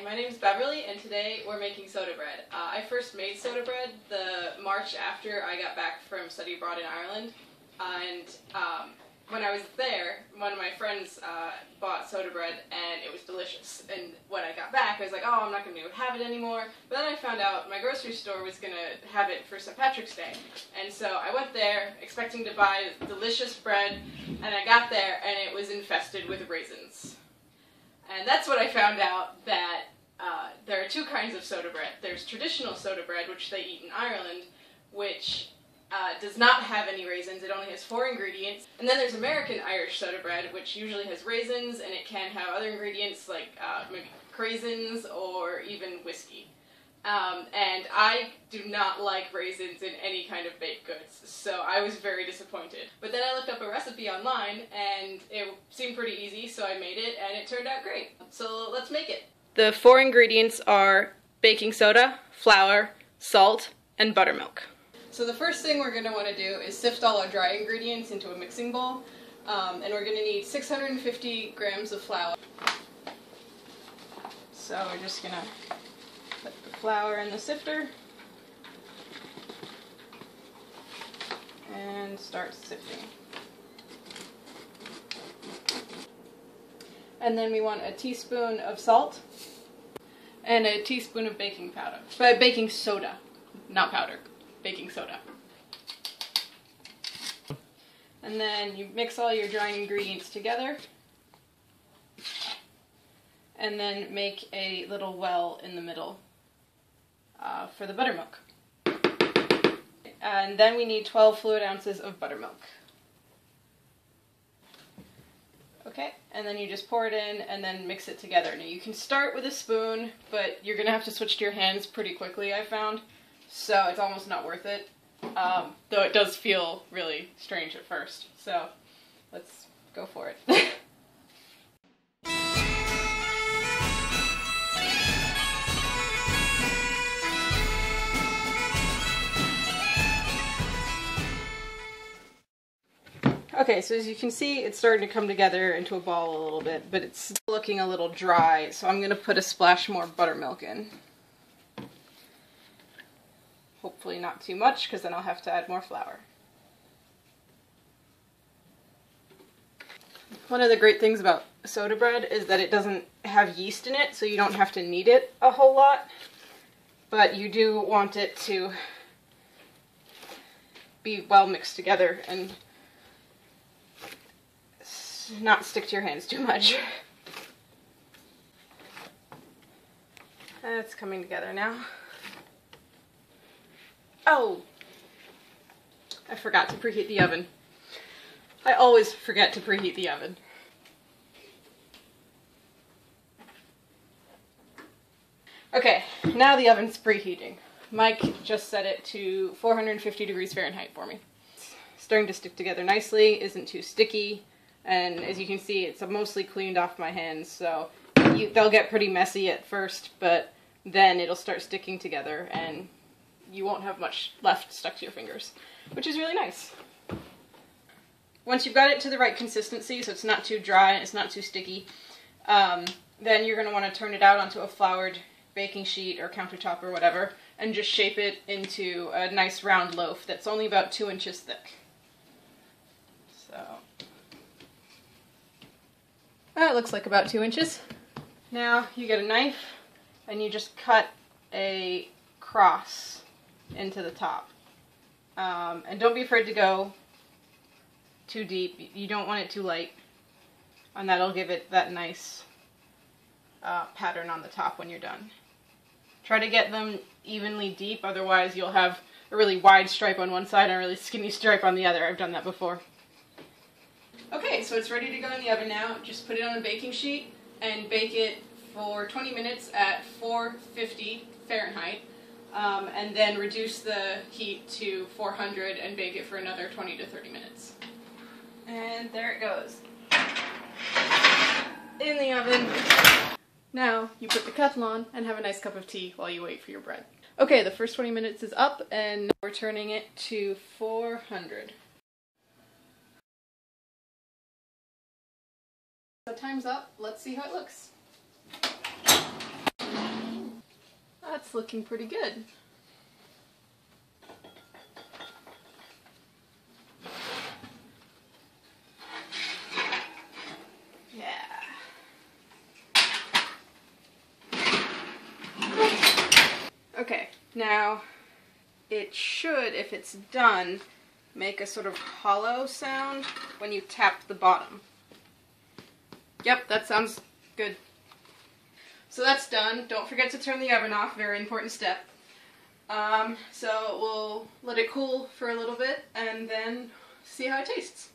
my name's Beverly, and today we're making soda bread. I first made soda bread the March after I got back from study abroad in Ireland, and when I was there, one of my friends bought soda bread, and it was delicious. And when I got back, I was like, oh, I'm not going to be able to have it anymore. But then I found out my grocery store was going to have it for St. Patrick's Day. And so I went there expecting to buy delicious bread, and I got there, and it was infested with raisins. And that's when I found out that there are two kinds of soda bread. There's traditional soda bread, which they eat in Ireland, which does not have any raisins. It only has 4 ingredients. And then there's American Irish soda bread, which usually has raisins, and it can have other ingredients like maybe craisins or even whiskey. And I do not like raisins in any kind of baked goods, so I was very disappointed. But then I looked up a recipe online, and it seemed pretty easy, so I made it, and it turned out great. So let's make it. The 4 ingredients are baking soda, flour, salt, and buttermilk. So the first thing we're going to want to do is sift all our dry ingredients into a mixing bowl, and we're going to need 650 grams of flour. So we're just going to put the flour in the sifter and start sifting. And then we want a teaspoon of salt and a teaspoon of baking powder. Baking soda, not powder. Baking soda. And then you mix all your dry ingredients together and then make a little well in the middle for the buttermilk. And then we need 12 fluid ounces of buttermilk. Okay, and then you just pour it in and then mix it together. Now you can start with a spoon, but you're going to have to switch to your hands pretty quickly, I found. So it's almost not worth it, though it does feel really strange at first. So let's go for it. Okay, so as you can see, it's starting to come together into a ball a little bit, but it's still looking a little dry, so I'm going to put a splash more buttermilk in. Hopefully not too much, because then I'll have to add more flour. One of the great things about soda bread is that it doesn't have yeast in it, so you don't have to knead it a whole lot, but you do want it to be well mixed together and not stick to your hands too much. It's coming together now. Oh! I forgot to preheat the oven. I always forget to preheat the oven. Okay, now the oven's preheating. Mike just set it to 450 degrees Fahrenheit for me. It's starting to stick together nicely, isn't too sticky, and as you can see, it's mostly cleaned off my hands, so they'll get pretty messy at first, but then it'll start sticking together, and you won't have much left stuck to your fingers, which is really nice. Once you've got it to the right consistency, so it's not too dry and it's not too sticky, then you're going to want to turn it out onto a floured baking sheet or countertop or whatever, and just shape it into a nice round loaf that's only about 2 inches thick. So, that looks like about 2 inches. Now you get a knife and you just cut a cross into the top. And don't be afraid to go too deep. You don't want it too light, and that'll give it that nice pattern on the top when you're done. Try to get them evenly deep, otherwise you'll have a really wide stripe on one side and a really skinny stripe on the other. I've done that before. Okay, so it's ready to go in the oven now. Just put it on a baking sheet and bake it for 20 minutes at 450 Fahrenheit. And then reduce the heat to 400 and bake it for another 20 to 30 minutes. And there it goes. In the oven. Now you put the kettle on and have a nice cup of tea while you wait for your bread. Okay, the first 20 minutes is up and we're turning it to 400. So time's up. Let's see how it looks. That's looking pretty good. Okay, now it should, if it's done, make a sort of hollow sound when you tap the bottom. Yep, that sounds good. So that's done. Don't forget to turn the oven off, very important step. So we'll let it cool for a little bit and then see how it tastes.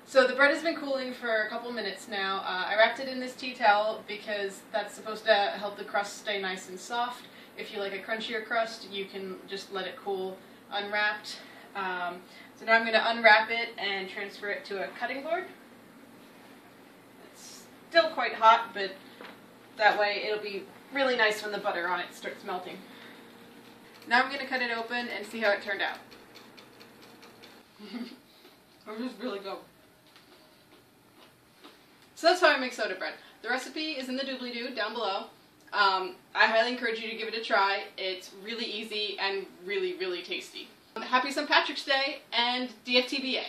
So the bread has been cooling for a couple minutes now. I wrapped it in this tea towel because that's supposed to help the crust stay nice and soft. If you like a crunchier crust, you can just let it cool unwrapped. So now I'm going to unwrap it and transfer it to a cutting board. It's still quite hot, but that way it'll be really nice when the butter on it starts melting. Now I'm going to cut it open and see how it turned out. It was really good. So that's how I make soda bread. The recipe is in the doobly-doo down below. I highly encourage you to give it a try. It's really easy and really, really tasty. Happy St. Patrick's Day and DFTBA.